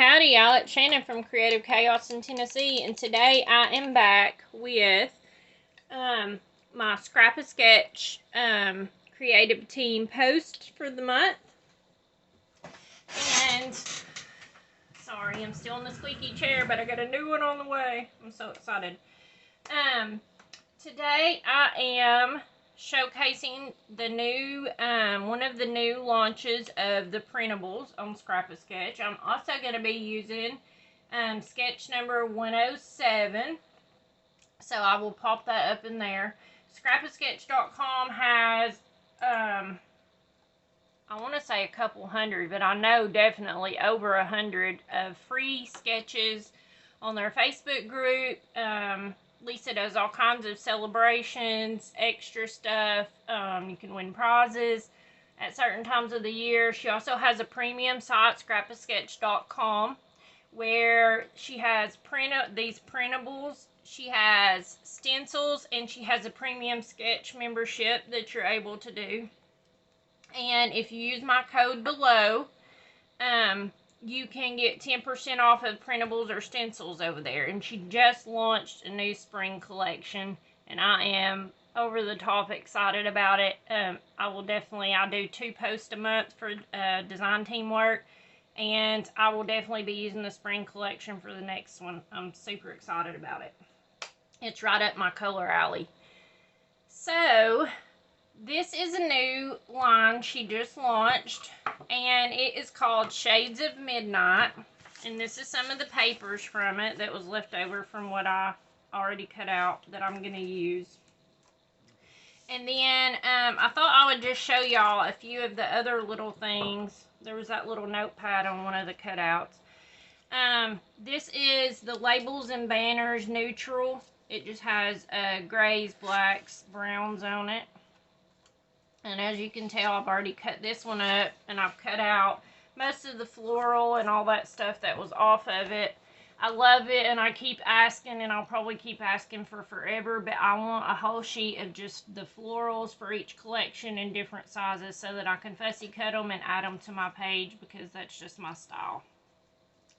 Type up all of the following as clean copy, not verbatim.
howdy, Alex Shannon from Creative Chaos in Tennessee, and today I am back with my ScrapaSketch creative team post for the month. And sorry, I'm still in the squeaky chair, but I got a new one on the way. I'm so excited. Today I am showcasing the new one of the new launches of the printables on ScrapaSketch. I'm also going to be using sketch number 107, so I will pop that up in there. ScrapaSketch.com has I want to say a couple hundred, but I know definitely over 100 of free sketches on their Facebook group. Lisa does all kinds of celebrations, extra stuff. You can win prizes at certain times of the year. She also has a premium site, ScrapaSketch.com, where she has these printables. She has stencils, and she has a premium sketch membership that you're able to do. And if you use my code below, you can get 10% off of printables or stencils over there. And she just launched a new spring collection, and I am over the top excited about it. I do 2 posts a month for design team work, and I will definitely be using the spring collection for the next one. I'm super excited about it. It's right up my color alley. So this is a new line she just launched, and it is called Shades of Midnight. And this is some of the papers from it that was left over from what I already cut out that I'm going to use. And then I thought I would just show y'all a few of the other little things. There was that little notepad on one of the cutouts. This is the Labels and Banners Neutral. It just has grays, blacks, browns on it. And as you can tell, I've already cut this one up, and I've cut out most of the floral and all that stuff that was off of it. I love it, and I keep asking, and I'll probably keep asking for forever, but I want a whole sheet of just the florals for each collection in different sizes so that I can fussy cut them and add them to my page, because that's just my style.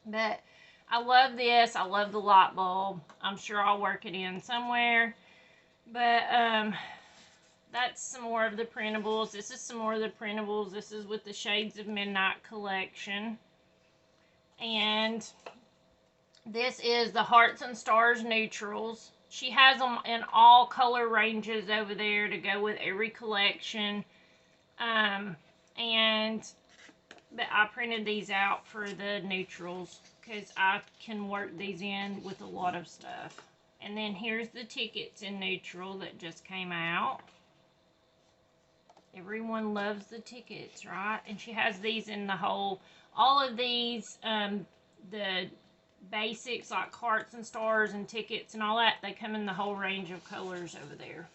But I love this. I love the light bulb. I'm sure I'll work it in somewhere. But that's some more of the printables. This is some more of the printables. This is with the Shades of Midnight collection. And this is the Hearts and Stars Neutrals. She has them in all color ranges over there to go with every collection. But I printed these out for the neutrals because I can work these in with a lot of stuff. And then here's the tickets in neutral that just came out. Everyone loves the tickets, right? And she has these in the whole, all of these, the basics like hearts and stars and tickets and all that, they come in the whole range of colors over there.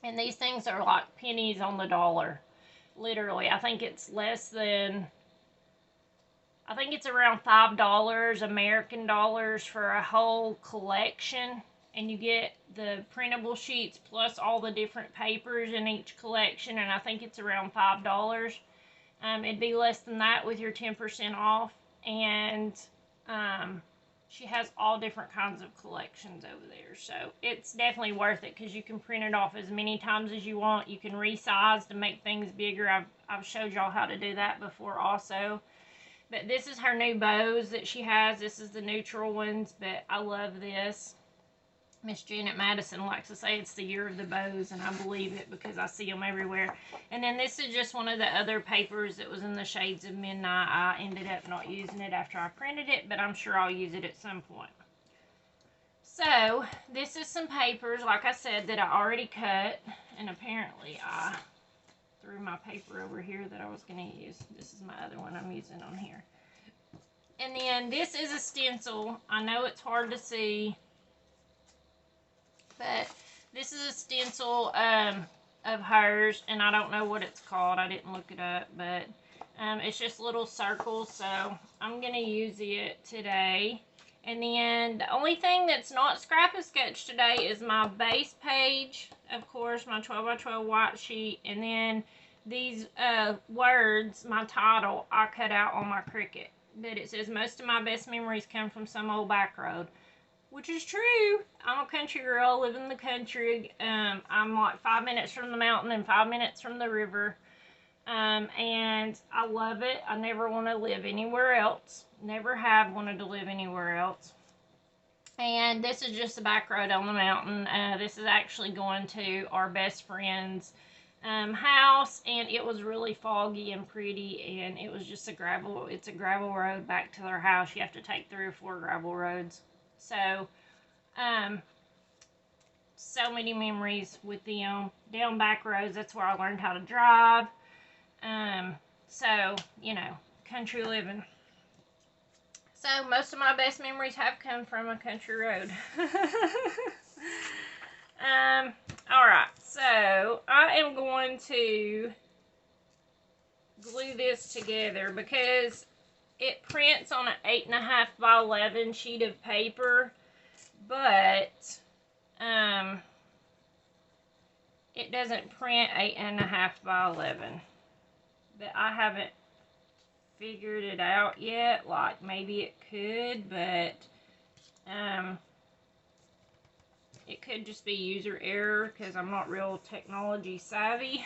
And these things are like pennies on the dollar. Literally, I think it's around $5 American dollars for a whole collection. And you get the printable sheets plus all the different papers in each collection, and I think it's around $5. It'd be less than that with your 10% off. And she has all different kinds of collections over there, so it's definitely worth it because you can print it off as many times as you want. You can resize to make things bigger. I've showed y'all how to do that before also. But this is her new bows that she has. This is the neutral ones, but I love this. Miss Janet Madison likes to say it's the year of the bows, and I believe it because I see them everywhere. And then this is just one of the other papers that was in the Shades of Midnight. I ended up not using it after I printed it, but I'm sure I'll use it at some point. So, this is some papers, like I said, that I already cut, and apparently I threw my paper over here that I was going to use. This is my other one I'm using on here. And then this is a stencil. I know it's hard to see, but this is a stencil of hers, and I don't know what it's called. I didn't look it up, but it's just little circles, so I'm going to use it today. And then the only thing that's not ScrapaSketch today is my base page, of course, my 12x12 white sheet, and then these words, my title, I cut out on my Cricut. but it says most of my best memories come from some old back road, which is true. I'm a country girl, live in the country. I'm like 5 minutes from the mountain and 5 minutes from the river. And I love it. I never want to live anywhere else. Never have wanted to live anywhere else. And this is just a back road on the mountain. This is actually going to our best friend's house, and it was really foggy and pretty, and it was just it's a gravel road back to their house. You have to take 3 or 4 gravel roads. So, so many memories with them. Down back roads, that's where I learned how to drive. So, you know, country living. So, most of my best memories have come from a country road. Alright, so I am going to glue this together because it prints on an 8.5 by 11 sheet of paper, but it doesn't print 8.5 by 11. But I haven't figured it out yet. Like, maybe it could, but it could just be user error because I'm not real technology savvy.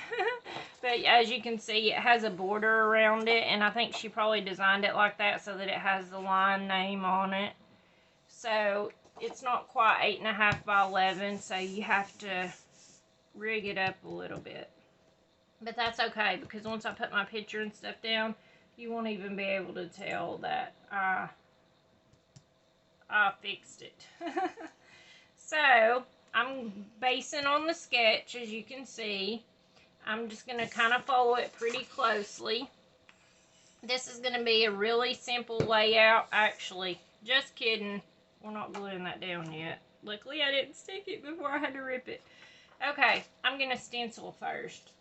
But as you can see, it has a border around it, and I think she probably designed it like that so that it has the line name on it. So it's not quite 8.5 by 11, so you have to rig it up a little bit. But that's okay, because once I put my picture and stuff down, you won't even be able to tell that I fixed it. So, I'm basing on the sketch, as you can see. I'm just going to kind of follow it pretty closely. This is going to be a really simple layout. Actually, just kidding. We're not gluing that down yet. Luckily, I didn't stick it before I had to rip it. Okay, I'm going to stencil first.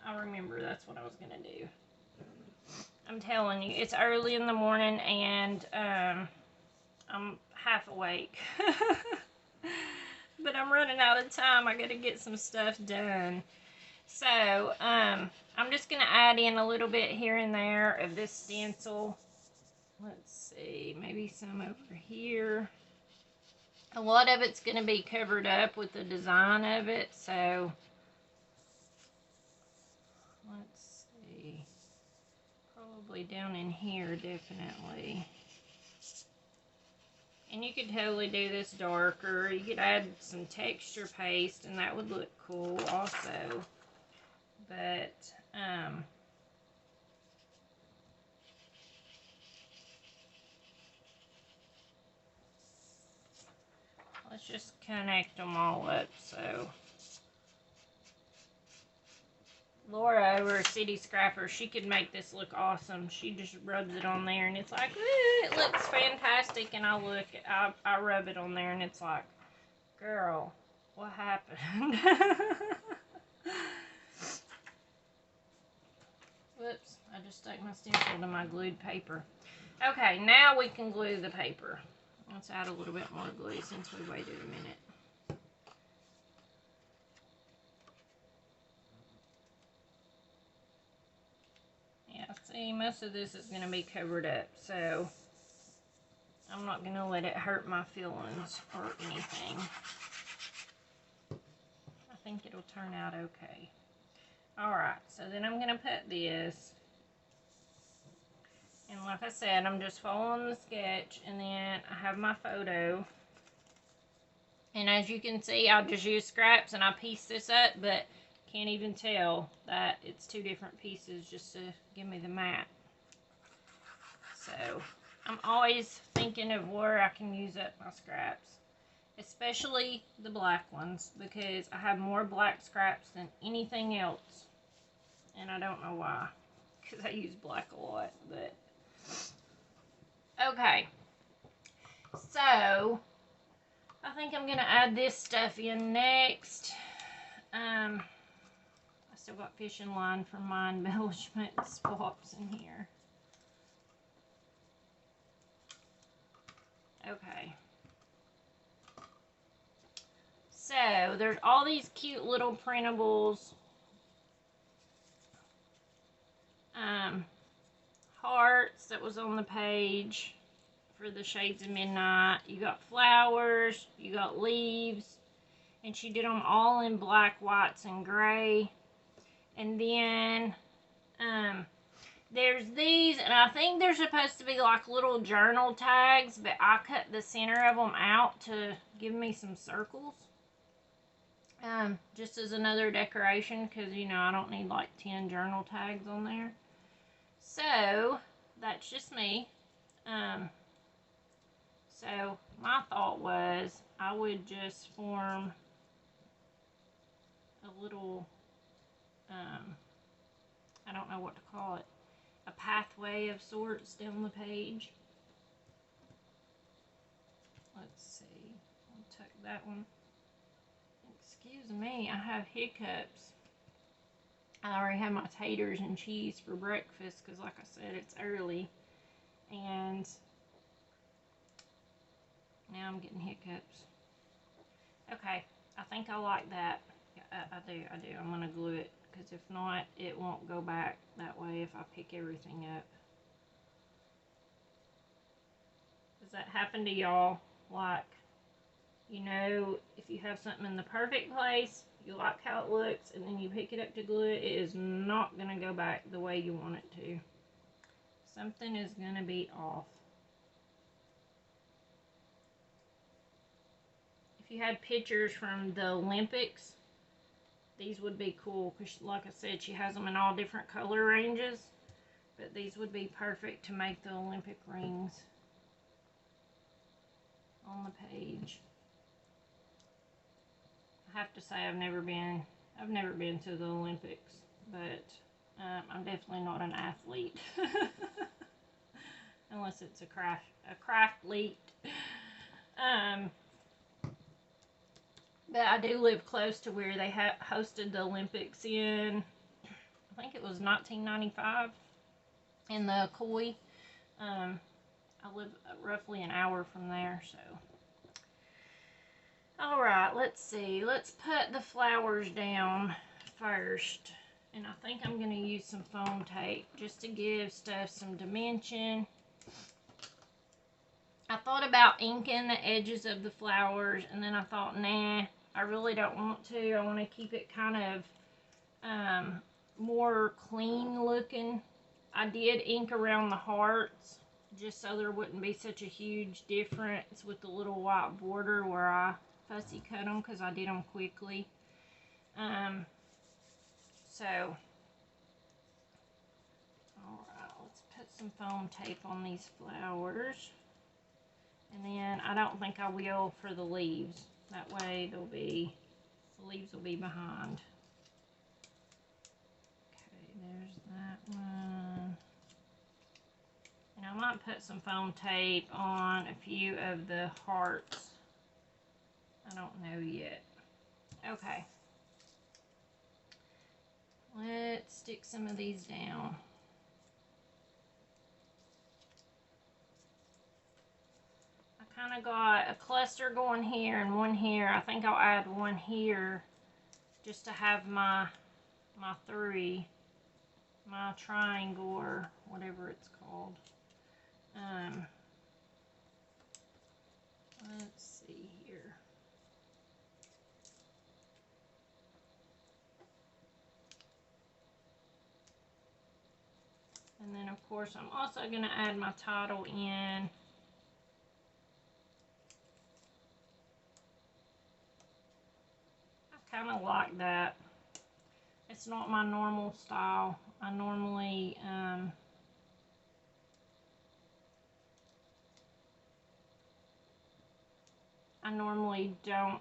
I remember that's what I was going to do. I'm telling you, it's early in the morning and I'm half awake. But I'm running out of time. I got to get some stuff done. So, I'm just going to add in a little bit here and there of this stencil. Let's see, maybe some over here. A lot of it's going to be covered up with the design of it, so let's see. Probably down in here, definitely. And you could totally do this darker. You could add some texture paste, and that would look cool also. But, let's just connect them all up. So, Laura over at City Scrapper, she could make this look awesome. She just rubs it on there, and it's like, ooh, it looks fantastic. And I rub it on there, and it's like, girl, what happened? Whoops, I just stuck my stencil to my glued paper. Okay, now we can glue the paper. Let's add a little bit more glue since we waited a minute. Yeah, see, most of this is going to be covered up, so I'm not going to let it hurt my feelings or anything. I think it'll turn out okay. Alright, so then I'm going to put this, and like I said, I'm just following the sketch, and then I have my photo, and as you can see, I'll just use scraps, and I piece this up, but can't even tell that it's 2 different pieces just to give me the mat. So, I'm always thinking of where I can use up my scraps, especially the black ones, because I have more black scraps than anything else. And I don't know why, because I use black a lot, but okay. So, I think I'm going to add this stuff in next. I still got fishing line for my embellishment spots in here. Okay. So, there's all these cute little printables. hearts that was on the page for the Shades of Midnight. You got flowers, you got leaves, and she did them all in black, whites, and gray. And then there's these, and I think they're supposed to be like little journal tags, but I cut the center of them out to give me some circles. Just as another decoration, because, you know, I don't need like 10 journal tags on there. So, that's just me. So, my thought was I would just form a little, I don't know what to call it, a pathway of sorts down the page. Let's see, I'll tuck that one. Excuse me, I have hiccups. I already had my taters and cheese for breakfast because, like I said, it's early. And now I'm getting hiccups. Okay, I think I like that. I do. I'm going to glue it because if not, it won't go back that way if I pick everything up. Does that happen to y'all? Like, you know, if you have something in the perfect place, you like how it looks, and then you pick it up to glue it, it is not going to go back the way you want it to. Something is going to be off. If you had pictures from the Olympics, these would be cool, because like I said, she has them in all different color ranges, but these would be perfect to make the Olympic rings on the page. I have to say I've never been to the Olympics, but I'm definitely not an athlete unless it's a craftleet. But I do live close to where they hosted the Olympics in, I think it was 1995, in the Koi. I live roughly an hour from there, so. Alright, let's see. Let's put the flowers down first. And I think I'm going to use some foam tape just to give stuff some dimension. I thought about inking the edges of the flowers, and then I thought, nah, I really don't want to. I want to keep it kind of more clean looking. I did ink around the hearts just so there wouldn't be such a huge difference with the little white border where I fussy cut them because I did them quickly. So, alright, let's put some foam tape on these flowers. And then I don't think I will for the leaves. That way the leaves will be behind. Okay, there's that one. And I might put some foam tape on a few of the hearts. I don't know yet. Okay. Let's stick some of these down. I kind of got a cluster going here and one here. I think I'll add one here just to have my triangle or whatever it's called. Let's see here. And then, of course, I'm also going to add my title in. I kind of like that. It's not my normal style. I normally, don't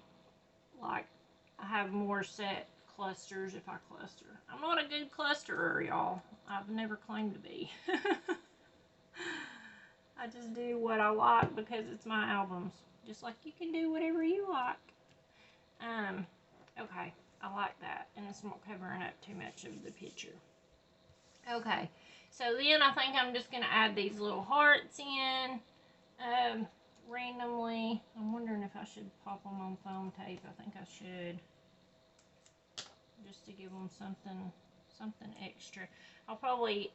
like, I have more set clusters if I cluster. I'm not a good clusterer, y'all. I've never claimed to be. I just do what I like because it's my albums. Just like you can do whatever you like. Okay, I like that. And it's not covering up too much of the picture. Okay, so then I think I'm just going to add these little hearts in randomly. I'm wondering if I should pop them on foam tape. I think I should. Just to give them something extra. I'll probably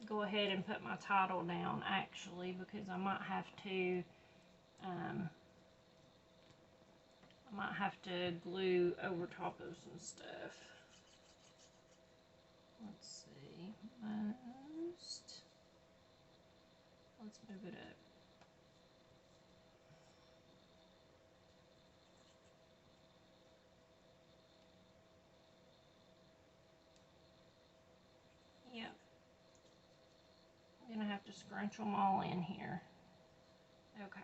go ahead and put my title down, actually, because I might have to, glue over top of some stuff. Let's see, let's move it up. Yep. I'm gonna have to scrunch them all in here. Okay.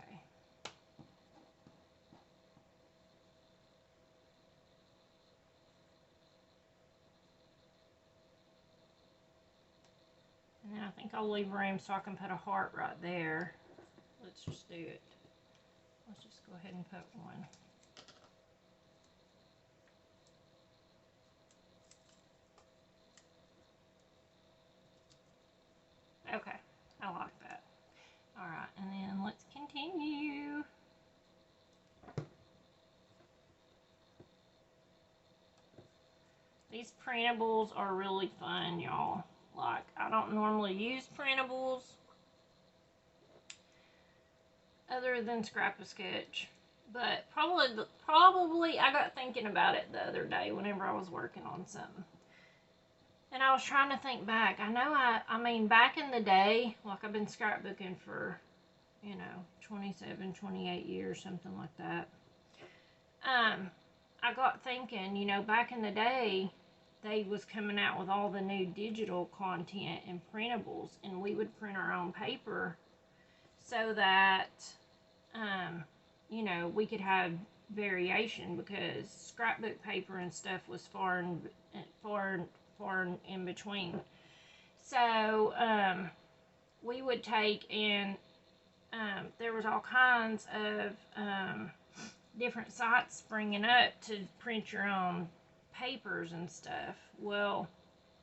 And then I think I'll leave room so I can put a heart right there. Let's just do it. Let's just go ahead and put one. Okay, I like that. Alright, and then let's continue. These printables are really fun, y'all. Like, I don't normally use printables other than ScrapaSketch. But probably I got thinking about it the other day whenever I was working on something. And I was trying to think back. I know I mean, back in the day, like I've been scrapbooking for, 27, 28 years, something like that. I got thinking, back in the day, they was coming out with all the new digital content and printables, and we would print our own paper so that, we could have variation, because scrapbook paper and stuff was far and in between. So we would take and there was all kinds of different sites springing up to print your own papers and stuff. Well,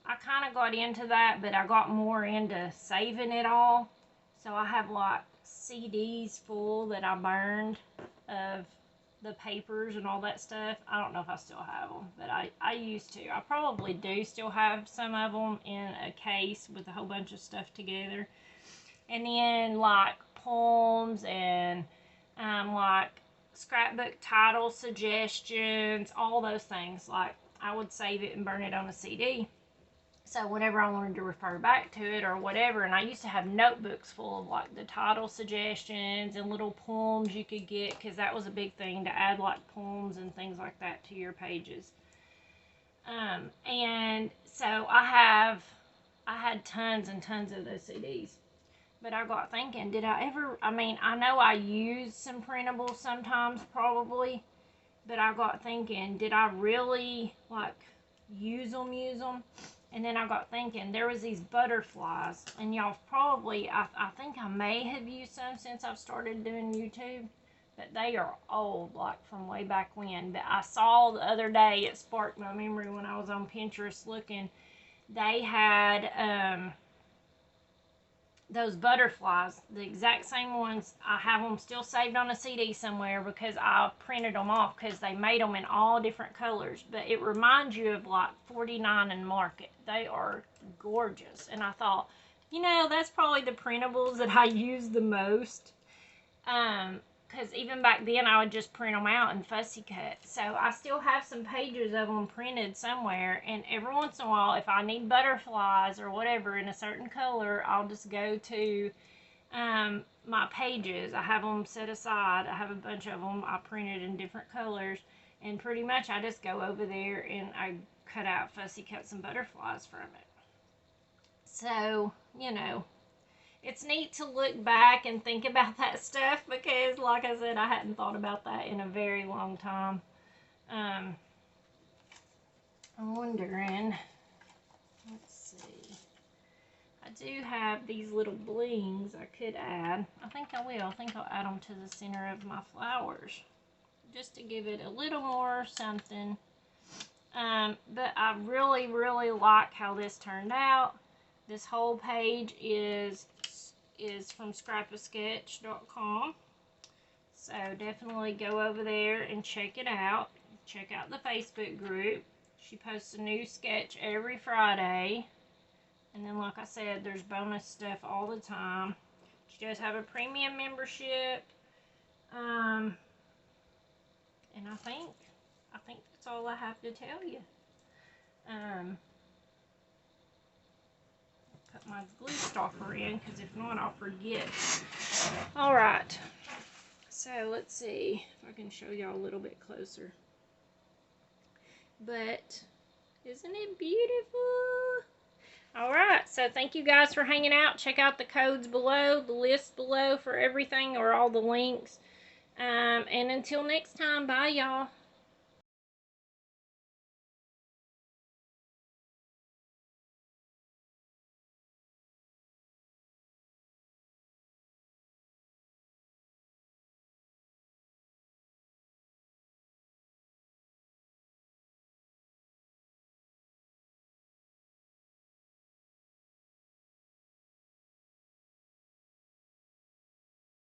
I kind of got into that, but I got more into saving it all. So I have like CDs full that I burned of the papers and all that stuff. I don't know if I still have them, but I used to. I probably do still have some of them in a case with a whole bunch of stuff together. And then like poems and like scrapbook title suggestions, all those things. Like I would save it and burn it on a CD. So whenever I wanted to refer back to it or whatever, and I used to have notebooks full of like the title suggestions and little poems you could get, because that was a big thing, to add like poems and things like that to your pages. And so I had tons and tons of those CDs. But I got thinking, I know I use some printables sometimes, probably, but I got thinking, did I really like use them? And then I got thinking, there was these butterflies, and y'all probably, I think I may have used some since I've started doing YouTube, but they are old, like from way back when. But I saw the other day, it sparked my memory when I was on Pinterest looking, they had those butterflies, the exact same ones. I have them still saved on a CD somewhere because I printed them off, because they made them in all different colors. But it reminds you of like 49 and Market. They are gorgeous. And I thought, that's probably the printables that I use the most. Because even back then I would just print them out in fussy cut. So I still have some pages of them printed somewhere, and every once in a while, if I need butterflies or whatever in a certain color, I'll just go to my pages. I have them set aside. I have a bunch of them I printed in different colors, and pretty much I just go over there and I fussy cut some butterflies from it. So, it's neat to look back and think about that stuff, because, like I said, I hadn't thought about that in a very long time. I'm wondering, let's see, I do have these little blings I could add. I think I will. I think I'll add them to the center of my flowers, just to give it a little more something. But I really, really like how this turned out. This whole page is from ScrapaSketch.com. So definitely go over there and check it out. Check out the Facebook group. She posts a new sketch every Friday. And then, like I said, there's bonus stuff all the time. She does have a premium membership. And I think that's all I have to tell you. Put my glue stopper in, because if not, I'll forget. All right. So let's see if I can show y'all a little bit closer. But isn't it beautiful? All right. So thank you guys for hanging out. Check out the codes below, the list below for everything, or all the links. And until next time, bye y'all.